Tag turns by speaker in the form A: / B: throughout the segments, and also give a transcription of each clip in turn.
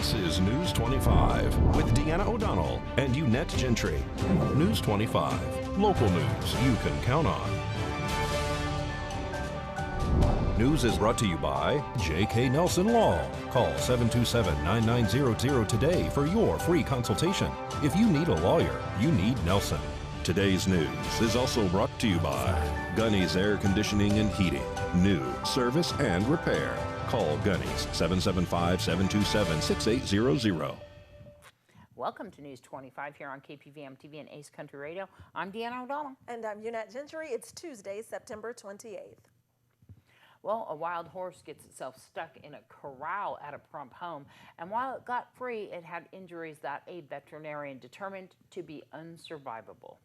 A: This is News 25 with Deanna O'Donnell and Unette Gentry. News 25, local news you can count on. News is brought to you by J.K. Nelson Law. Call 727-9900 today for your free consultation. If you need a lawyer, you need Nelson. Today's news is also brought to you by Gunny's Air Conditioning and Heating. New service and repair. Call Gunny's 775-727-6800.
B: Welcome to News 25 here on KPVM TV and Ace Country Radio. I'm Deanna O'Donnell.
C: And I'm Unette Gentry. It's Tuesday, September 28th.
B: Well, a wild horse gets itself stuck in a corral at a Pahrump home, and while it got free, it had injuries that a veterinarian determined to be unsurvivable.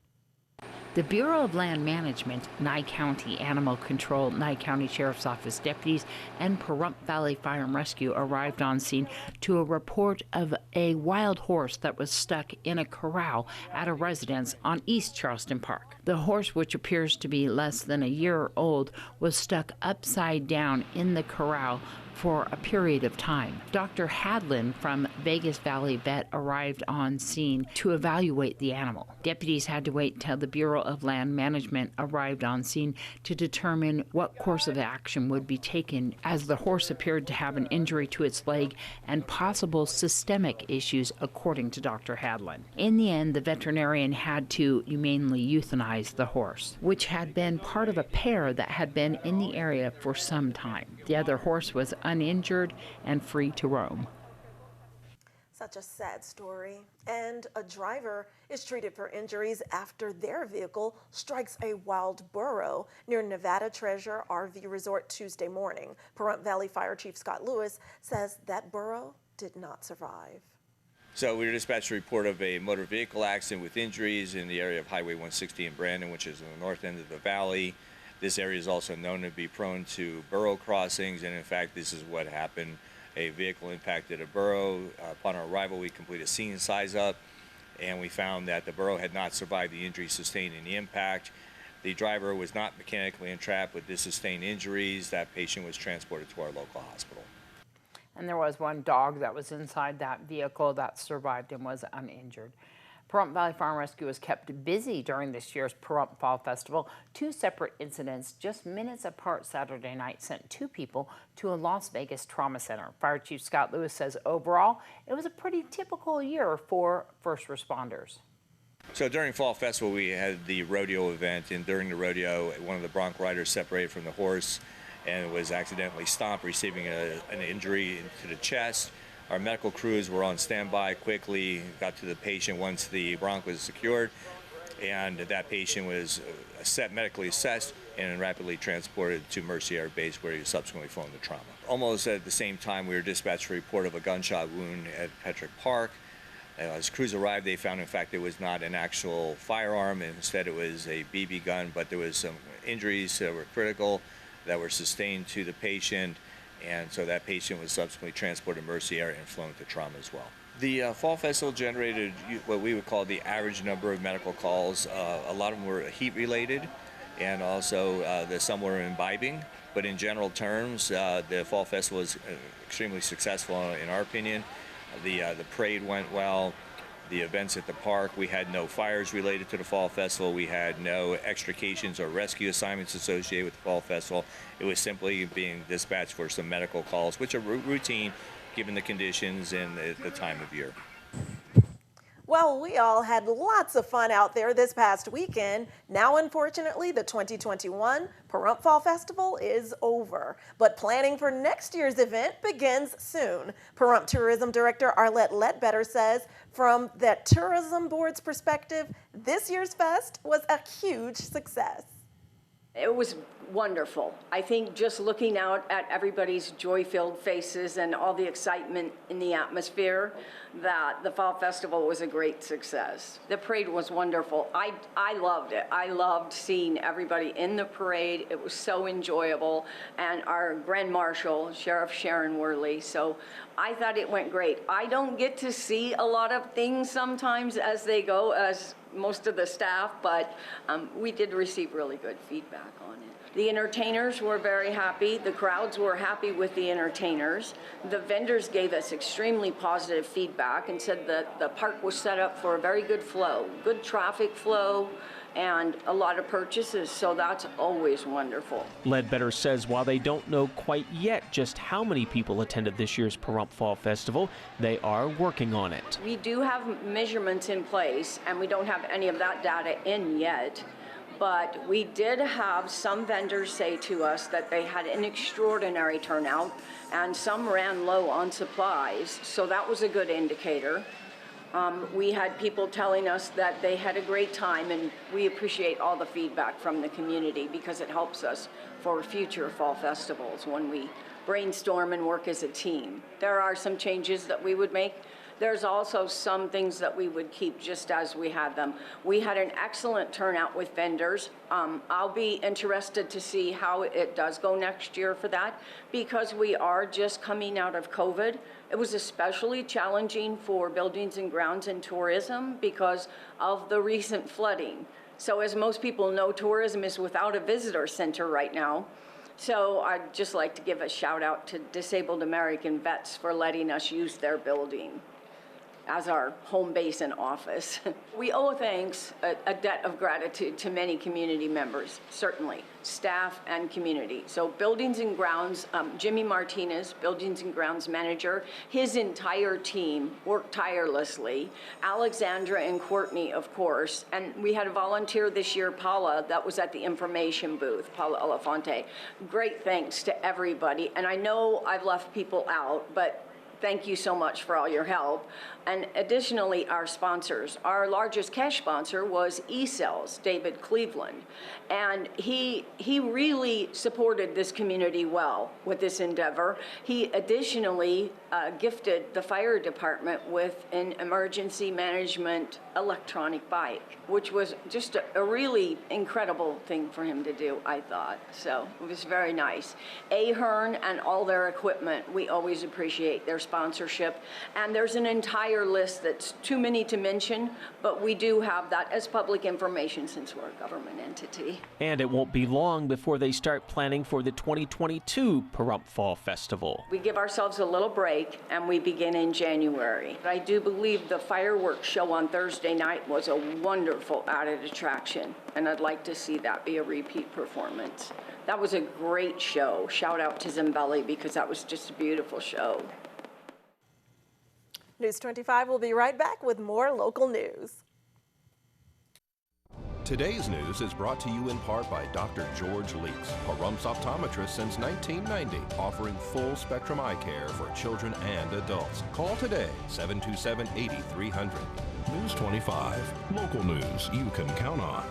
B: The Bureau of Land Management, Nye County Animal Control, Nye County Sheriff's Office deputies, and Pahrump Valley Fire and Rescue arrived on scene to a report of a wild horse that was stuck in a corral at a residence on East Charleston Park. The horse, which appears to be less than a year old, was stuck upside down in the corral for a period of time. Dr. Hadlin from Vegas Valley Vet arrived on scene to evaluate the animal. Deputies had to wait until the Bureau of Land Management arrived on scene to determine what course of action would be taken, as the horse appeared to have an injury to its leg and possible systemic issues, according to Dr. Hadlin. In the end, the veterinarian had to humanely euthanize the horse, which had been part of a pair that had been in the area for some time. The other horse was uninjured and free to roam.
C: Such a sad story. And a driver is treated for injuries after their vehicle strikes a wild burro near Nevada Treasure RV Resort Tuesday morning. Pahrump Valley Fire Chief Scott Lewis says that burro did not survive.
D: So we were dispatched a report of a motor vehicle accident with injuries in the area of Highway 160 in Brandon, which is in the north end of the valley. This area is also known to be prone to burro crossings, and in fact, this is what happened. A vehicle impacted a burro. Upon our arrival, we completed a scene size up, and we found that the burro had not survived the injury sustained in the impact. The driver was not mechanically entrapped with sustained injuries. That patient was transported to our local hospital.
B: And there was one dog that was inside that vehicle that survived and was uninjured. Pahrump Valley Fire and Rescue was kept busy during this year's Pahrump Fall Festival. Two separate incidents just minutes apart Saturday night sent two people to a Las Vegas trauma center. Fire Chief Scott Lewis says overall, it was a pretty typical year for first responders.
D: So during Fall Festival, we had the rodeo event, and during the rodeo, one of the bronc riders separated from the horse and was accidentally stomped, receiving an injury to the chest. Our medical crews were on standby, quickly got to the patient once the bronc was secured, and that patient was medically assessed and rapidly transported to Mercy Air Base, where he was subsequently flown to trauma. Almost at the same time, we were dispatched a report of a gunshot wound at Petrick Park. As crews arrived, they found, in fact, it was not an actual firearm. Instead, it was a BB gun, but there was some injuries that were critical that were sustained to the patient. And so that patient was subsequently transported to Mercy Air and flown to trauma as well. The Fall Festival generated what we would call the average number of medical calls. A lot of them were heat related, and also some were imbibing. But in general terms, the Fall Festival was extremely successful in our opinion. The parade went well. The events at the park, we had no fires related to the Fall Festival. We had no extrications or rescue assignments associated with the Fall Festival. It was simply being dispatched for some medical calls, which are routine given the conditions and the time of year.
C: Well, we all had lots of fun out there this past weekend. Now, unfortunately, the 2021 Pahrump Fall Festival is over, but planning for next year's event begins soon. Pahrump Tourism Director Arlette Ledbetter says from the Tourism Board's perspective, this year's fest was a huge success.
E: It was wonderful. I think just looking out at everybody's joy-filled faces and all the excitement in the atmosphere, that the Fall Festival was a great success. The parade was wonderful. I loved it. I loved seeing everybody in the parade. It was so enjoyable. And our Grand Marshal, Sheriff Sharon Worley, so I thought it went great. I don't get to see a lot of things sometimes as they go, as most of the staff, but we did receive really good feedback on it. The entertainers were very happy. The crowds were happy with the entertainers. The vendors gave us extremely positive feedback and said that the park was set up for a very good flow, good traffic flow, and a lot of purchases, so that's always wonderful.
F: Ledbetter says while they don't know quite yet just how many people attended this year's Pahrump Fall Festival, they are working on it.
E: We do have measurements in place, and we don't have any of that data in yet, but we did have some vendors say to us that they had an extraordinary turnout, and some ran low on supplies, so that was a good indicator. We had people telling us that they had a great time, and we appreciate all the feedback from the community because it helps us for future fall festivals when we brainstorm and work as a team. There are some changes that we would make. There's also some things that we would keep just as we had them. We had an excellent turnout with vendors. I'll be interested to see how it does go next year for that because we are just coming out of COVID. It was especially challenging for buildings and grounds and tourism because of the recent flooding. So as most people know, tourism is without a visitor center right now. So I'd just like to give a shout out to Disabled American Vets for letting us use their building as our home base and office. We owe thanks, a debt of gratitude to many community members, certainly, staff and community. So Buildings and Grounds, Jimmy Martinez, Buildings and Grounds manager, his entire team worked tirelessly. Alexandra and Courtney, of course, and we had a volunteer this year, Paula, that was at the information booth, Paula Elefante. Great thanks to everybody, and I know I've left people out, but thank you so much for all your help. And additionally, our sponsors. Our largest cash sponsor was eCells, David Cleveland. And he really supported this community well with this endeavor. He additionally gifted the fire department with an emergency management electronic bike, which was just a really incredible thing for him to do, I thought. So it was very nice. Ahern and all their equipment, we always appreciate their sponsorship. And there's an entire list that's too many to mention, but we do have that as public information since we're a government entity.
F: And it won't be long before they start planning for the 2022 Pahrump Fall Festival.
E: We give ourselves a little break and we begin in January. I do believe the fireworks show on Thursday night was a wonderful added attraction, and I'd like to see that be a repeat performance. That was a great show. Shout out to Zambelli because that was just a beautiful show.
C: News 25 will be right back with more local news.
A: Today's news is brought to you in part by Dr. George Leeks, Pahrump's optometrist since 1990, offering full spectrum eye care for children and adults. Call today, 727-8300. News 25, local news you can count on.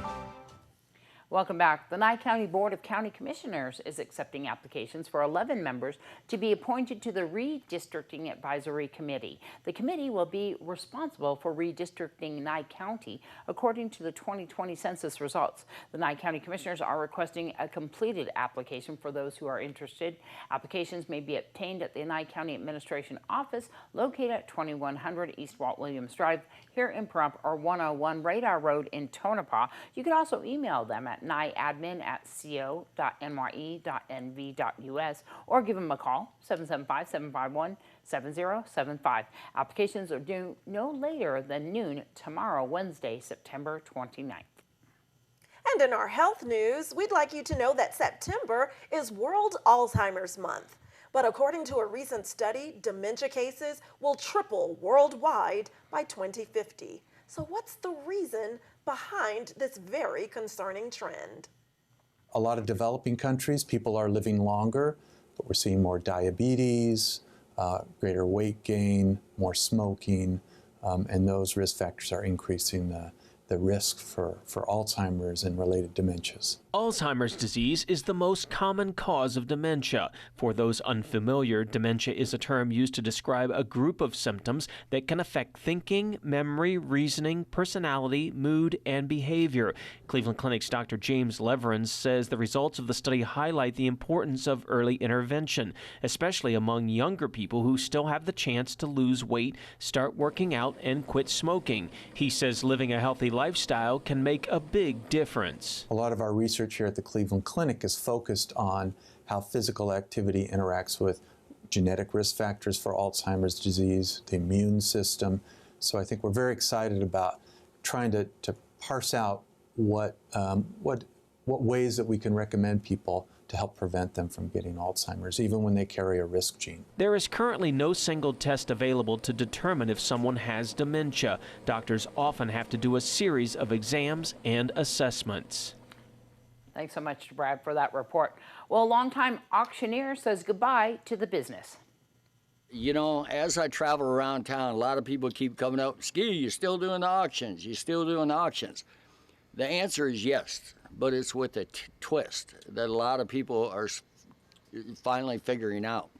B: Welcome back. The Nye County Board of County Commissioners is accepting applications for 11 members to be appointed to the Redistricting Advisory Committee. The committee will be responsible for redistricting Nye County according to the 2020 census results. The Nye County Commissioners are requesting a completed application for those who are interested. Applications may be obtained at the Nye County Administration Office located at 2100 East Walt Williams Drive here in Pahrump or 101 Radar Road in Tonopah. You can also email them at nyeadmin@co.nye.nv.us or give them a call, 775-751-7075. Applications are due no later than noon tomorrow, Wednesday, September 29th.
C: And in our health news, we'd like you to know that September is World Alzheimer's Month. But according to a recent study, dementia cases will triple worldwide by 2050. So what's the reason behind this very concerning trend?
G: A lot of developing countries, people are living longer, but we're seeing more diabetes, greater weight gain, more smoking, and those risk factors are increasing the risk for Alzheimer's and related dementias.
F: Alzheimer's disease is the most common cause of dementia. For those unfamiliar, dementia is a term used to describe a group of symptoms that can affect thinking, memory, reasoning, personality, mood, and behavior. Cleveland Clinic's Dr. James Leverins says the results of the study highlight the importance of early intervention, especially among younger people who still have the chance to lose weight, start working out, and quit smoking. He says living a healthy lifestyle can make a big difference.
G: A lot of our research here at the Cleveland Clinic is focused on how physical activity interacts with genetic risk factors for Alzheimer's disease, the immune system. So I think we're very excited about trying to parse out what ways that we can recommend people to help prevent them from getting Alzheimer's, even when they carry a risk gene.
F: There is currently no single test available to determine if someone has dementia. Doctors often have to do a series of exams and assessments.
B: Thanks so much, Brad, for that report. Well, a longtime auctioneer says goodbye to the business.
H: You know, as I travel around town, a lot of people keep coming up, Ski, you still doing the auctions? You still doing the auctions? The answer is yes, but it's with a twist that a lot of people are finally figuring out.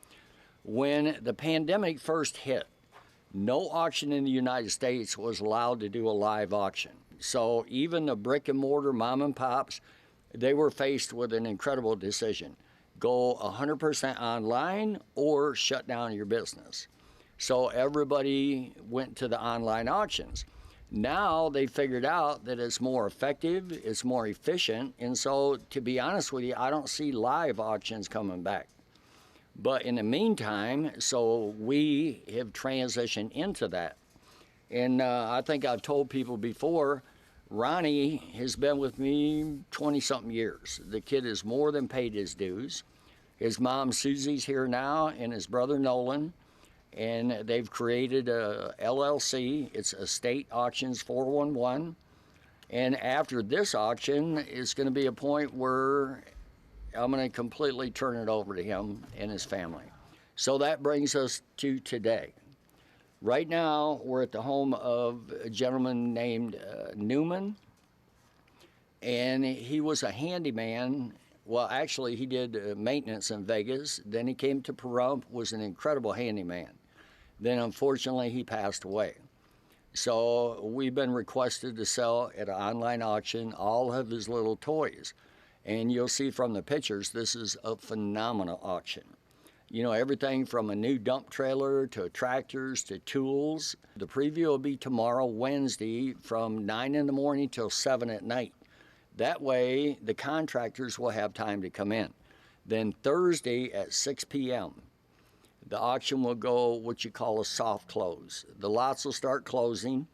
H: When the pandemic first hit, no auction in the United States was allowed to do a live auction. So even the brick and mortar mom and pops, they were faced with an incredible decision. Go 100% online or shut down your business. So everybody went to the online auctions. Now they figured out that it's more effective, it's more efficient, and so to be honest with you, I don't see live auctions coming back. But in the meantime, so we have transitioned into that. And I think I've told people before, Ronnie has been with me 20-something years. The kid has more than paid his dues. His mom, Susie's here now, and his brother, Nolan. And they've created a LLC. It's Estate Auctions 411. And after this auction, it's going to be a point where I'm going to completely turn it over to him and his family. So that brings us to today. Right now, we're at the home of a gentleman named Newman, and he was a handyman. Well, actually, he did maintenance in Vegas. Then he came to Pahrump, was an incredible handyman. Then, unfortunately, he passed away. So we've been requested to sell at an online auction all of his little toys. And you'll see from the pictures, this is a phenomenal auction. You know, everything from a new dump trailer to tractors to tools. The preview will be tomorrow, Wednesday, from 9 in the morning till 7 at night. That way, the contractors will have time to come in. Then Thursday at 6 p.m., the auction will go what you call a soft close. The lots will start closing.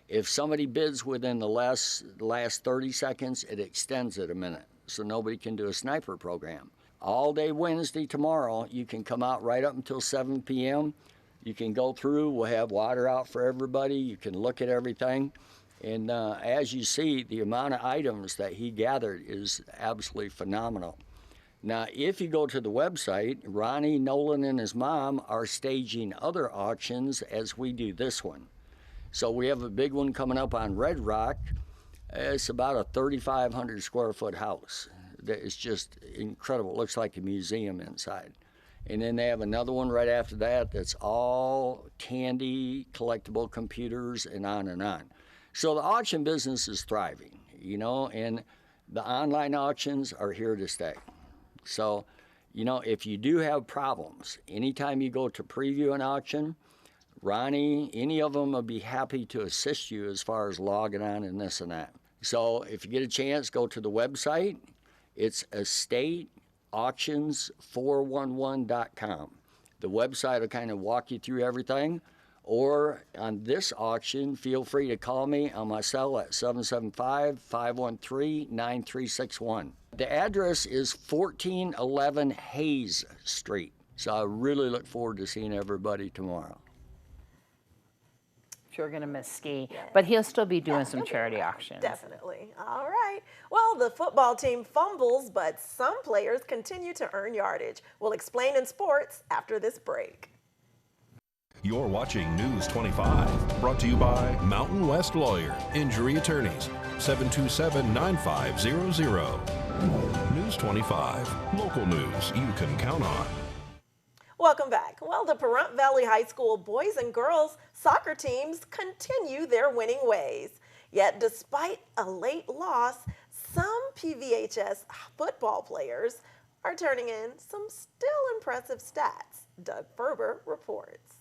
H: If somebody bids within the last 30 seconds, it extends it a minute, so nobody can do a sniper program. All day Wednesday, tomorrow, you can come out right up until 7 p.m. You can go through. We'll have water out for everybody. You can look at everything. And as you see, the amount of items that he gathered is absolutely phenomenal. Now, if you go to the website, Ronnie, Nolan, and his mom are staging other auctions as we do this one. So we have a big one coming up on Red Rock. It's about a 3,500 square foot house. It's just incredible. It looks like a museum inside. And then they have another one right after that that's all candy, collectible computers, and on and on. So the auction business is thriving, you know, and the online auctions are here to stay. So, you know, if you do have problems, anytime you go to preview an auction, Ronnie, any of them will be happy to assist you as far as logging on and this and that. So if you get a chance, go to the website. It's estateauctions411.com. The website will kind of walk you through everything. Or on this auction, feel free to call me on my cell at 775-513-9361. The address is 1411 Hayes Street. So I really look forward to seeing everybody tomorrow.
B: Sure going to miss Ski, but he'll still be doing some charity auctions.
C: Definitely. All right. Well, the football team fumbles, but some players continue to earn yardage. We'll explain in sports after this break.
A: You're watching News 25, brought to you by Mountain West Lawyer, Injury Attorneys, 727-9500. News 25, local news you can count on.
C: Welcome back. Well, the Pahrump Valley High School boys and girls soccer teams continue their winning ways. Yet, despite a late loss, some PVHS football players are turning in some still impressive stats. Doug Ferber reports.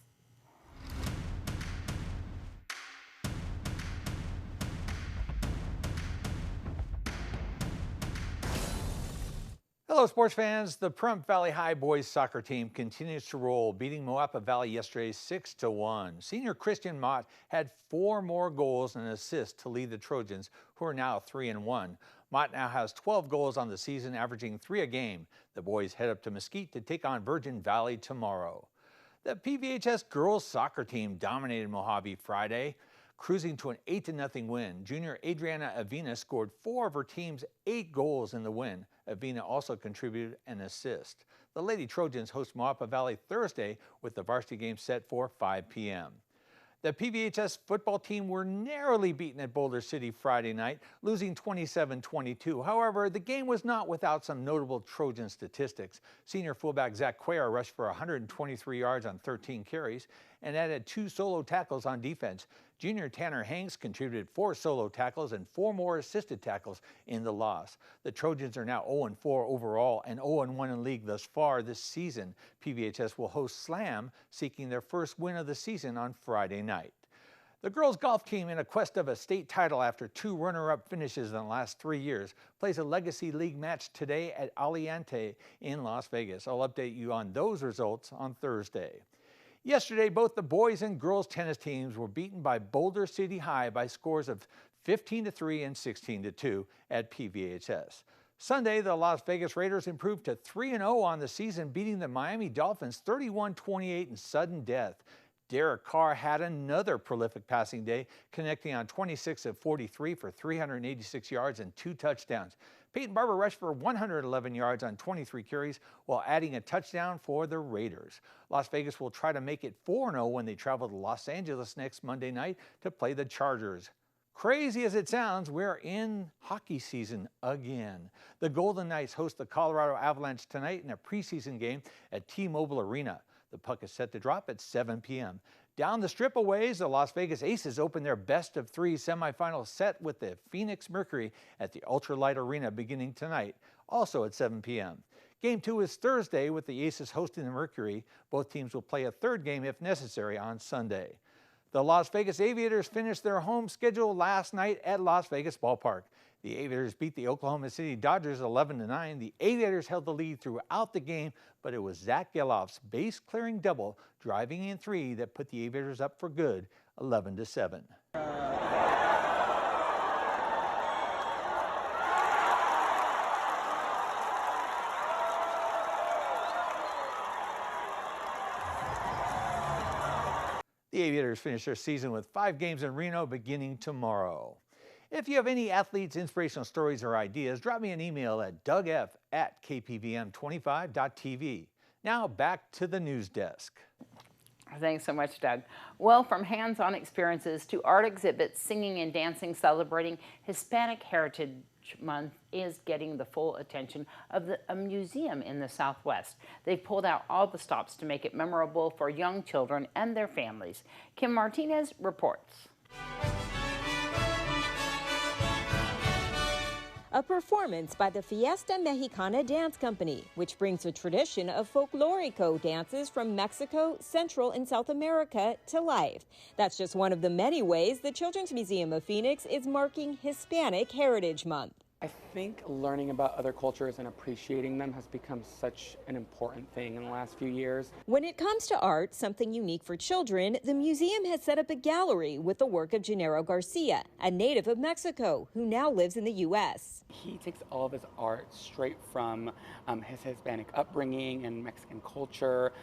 I: Hello, sports fans. The Pahrump Valley High boys soccer team continues to roll, beating Moapa Valley yesterday 6-1. Senior Christian Mott had 4 more goals and an assist to lead the Trojans, who are now 3-1. Mott now has 12 goals on the season, averaging 3 a game. The boys head up to Mesquite to take on Virgin Valley tomorrow. The PVHS girls soccer team dominated Mojave Friday, cruising to an 8-0 win. Junior Adriana Avina scored 4 of her team's 8 goals in the win. Avina also contributed an assist. The Lady Trojans host Moapa Valley Thursday with the varsity game set for 5 p.m. The PVHS football team were narrowly beaten at Boulder City Friday night, losing 27-22. However, the game was not without some notable Trojan statistics. Senior fullback Zach Cuellar rushed for 123 yards on 13 carries and added 2 solo tackles on defense. Junior Tanner Hanks contributed 4 solo tackles and 4 more assisted tackles in the loss. The Trojans are now 0-4 overall and 0-1 in league thus far this season. PVHS will host Slam, seeking their first win of the season on Friday night. The girls golf team, in a quest of a state title after 2 runner-up finishes in the last 3 years, plays a Legacy League match today at Aliante in Las Vegas. I'll update you on those results on Thursday. Yesterday, both the boys and girls tennis teams were beaten by Boulder City High by scores of 15-3 and 16-2 at PVHS. Sunday, the Las Vegas Raiders improved to 3-0 on the season, beating the Miami Dolphins 31-28 in sudden death. Derek Carr had another prolific passing day, connecting on 26 of 43 for 386 yards and 2 touchdowns. Peyton Barber rushed for 111 yards on 23 carries while adding a touchdown for the Raiders. Las Vegas will try to make it 4-0 when they travel to Los Angeles next Monday night to play the Chargers. Crazy as it sounds, we're in hockey season again. The Golden Knights host the Colorado Avalanche tonight in a preseason game at T-Mobile Arena. The puck is set to drop at 7 p.m. Down the strip a ways, the Las Vegas Aces open their best-of-3 semifinal set with the Phoenix Mercury at the Ultralight Arena beginning tonight, also at 7 p.m. Game 2 is Thursday with the Aces hosting the Mercury. Both teams will play a third game if necessary on Sunday. The Las Vegas Aviators finished their home schedule last night at Las Vegas Ballpark. The Aviators beat the Oklahoma City Dodgers 11-9. The Aviators held the lead throughout the game, but it was Zach Geloff's base-clearing double, driving in 3, that put the Aviators up for good, 11-7. The Aviators finish their season with 5 games in Reno beginning tomorrow. If you have any athletes, inspirational stories, or ideas, drop me an email at dougf@kpvm25.tv. Now back to the news desk.
B: Thanks so much, Doug. Well, from hands-on experiences to art exhibits, singing and dancing celebrating Hispanic Heritage Month is getting the full attention of a museum in the Southwest. They've pulled out all the stops to make it memorable for young children and their families. Kim Martinez reports.
J: A performance by the Fiesta Mexicana Dance Company, which brings a tradition of folklorico dances from Mexico, Central and South America to life. That's just one of the many ways the Children's Museum of Phoenix is marking Hispanic Heritage Month.
K: I think learning about other cultures and appreciating them has become such an important thing in the last few years.
J: When it comes to art, something unique for children, the museum has set up a gallery with the work of Gennaro Garcia, a native of Mexico who now lives in the U.S.
K: He takes all of his art straight from his Hispanic upbringing and Mexican culture,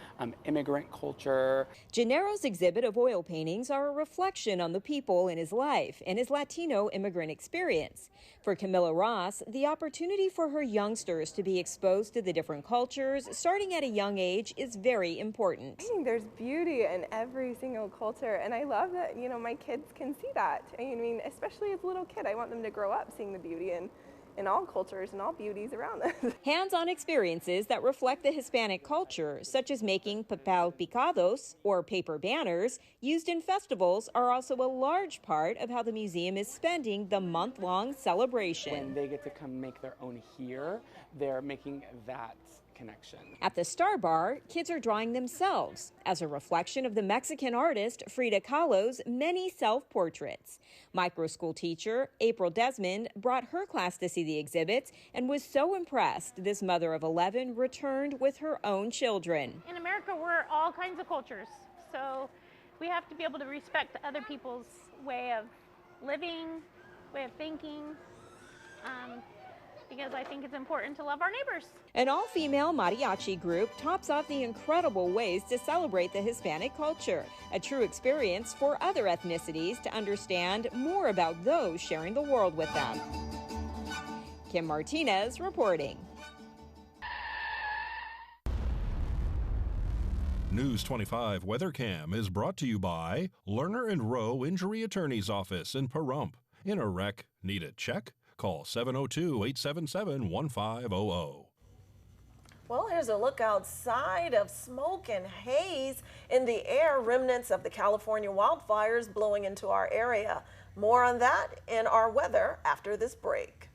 K: immigrant culture.
J: Gennaro's exhibit of oil paintings are a reflection on the people in his life and his Latino immigrant experience. For Camilla, the opportunity for her youngsters to be exposed to the different cultures starting at a young age is very important.
L: I think there's beauty in every single culture, and I love that, my kids can see that. I mean, especially as a little kid, I want them to grow up seeing the beauty in all cultures and all beauties around us.
J: Hands-on experiences that reflect the Hispanic culture, such as making papel picados, or paper banners, used in festivals, are also a large part of how the museum is spending the month-long celebration.
K: When they get to come make their own here, they're making that connection.
J: At the Star Bar, kids are drawing themselves as a reflection of the Mexican artist Frida Kahlo's many self-portraits. Micro school teacher April Desmond brought her class to see the exhibits and was so impressed this mother of 11 returned with her own children.
M: In America, we're all kinds of cultures, so we have to be able to respect other people's way of living, way of thinking, because I think it's important to love our neighbors.
J: An all-female mariachi group tops off the incredible ways to celebrate the Hispanic culture, a true experience for other ethnicities to understand more about those sharing the world with them. Kim Martinez reporting.
A: News 25 WeatherCam is brought to you by Lerner and Rowe Injury Attorney's Office in Pahrump. In a wreck, need a check? Call 702-877-1500.
C: Well, here's a look outside of smoke and haze in the air, remnants of the California wildfires blowing into our area. More on that in our weather after this break.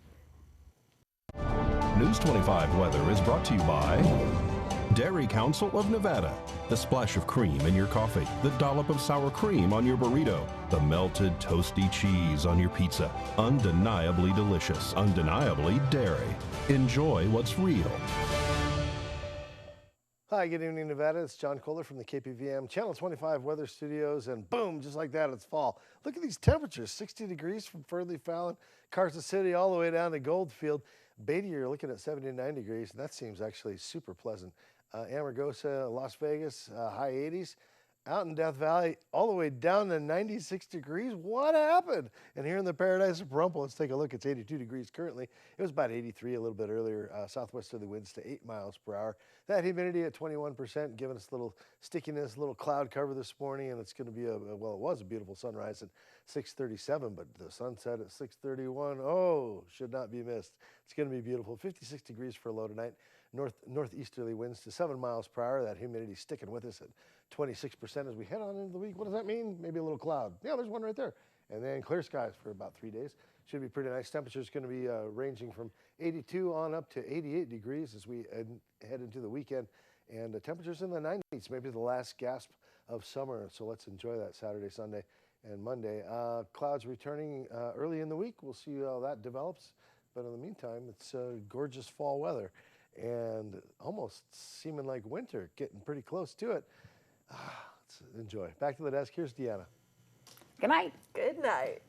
A: News 25 weather is brought to you by Dairy Council of Nevada. The splash of cream in your coffee, the dollop of sour cream on your burrito, the melted toasty cheese on your pizza. Undeniably delicious, undeniably dairy. Enjoy what's real.
N: Hi, good evening, Nevada. It's John Kohler from the KPVM Channel 25 Weather Studios, and boom, just like that, it's fall. Look at these temperatures, 60 degrees from Fernley Fallon, Carson City, all the way down to Goldfield. Beatty, you're looking at 79 degrees, and that seems actually super pleasant. Amargosa, Las Vegas, high 80s. Out in Death Valley, all the way down to 96 degrees. What happened? And here in the paradise of Pahrump, let's take a look. It's 82 degrees currently. It was about 83 a little bit earlier. Southwesterly winds to 8 miles per hour. That humidity at 21%, giving us a little stickiness, a little cloud cover this morning, and it's going to be well, it was a beautiful sunrise at 6:37, but the sunset at 6:31, oh, should not be missed. It's going to be beautiful. 56 degrees for a low tonight. Northeasterly winds to 7 miles per hour. That humidity sticking with us at 26% as we head on into the week. What does that mean? Maybe a little cloud. Yeah, there's one right there. And then clear skies for about 3 days. Should be pretty nice. Temperatures going to be ranging from 82 on up to 88 degrees as we head into the weekend. And temperatures in the 90s, maybe the last gasp of summer. So let's enjoy that Saturday, Sunday, and Monday. Clouds returning early in the week. We'll see how that develops. But in the meantime, it's gorgeous fall weather and almost seeming like winter, getting pretty close to it. Let's enjoy. Back to the desk. Here's Deanna.
B: Good night.
C: Good night.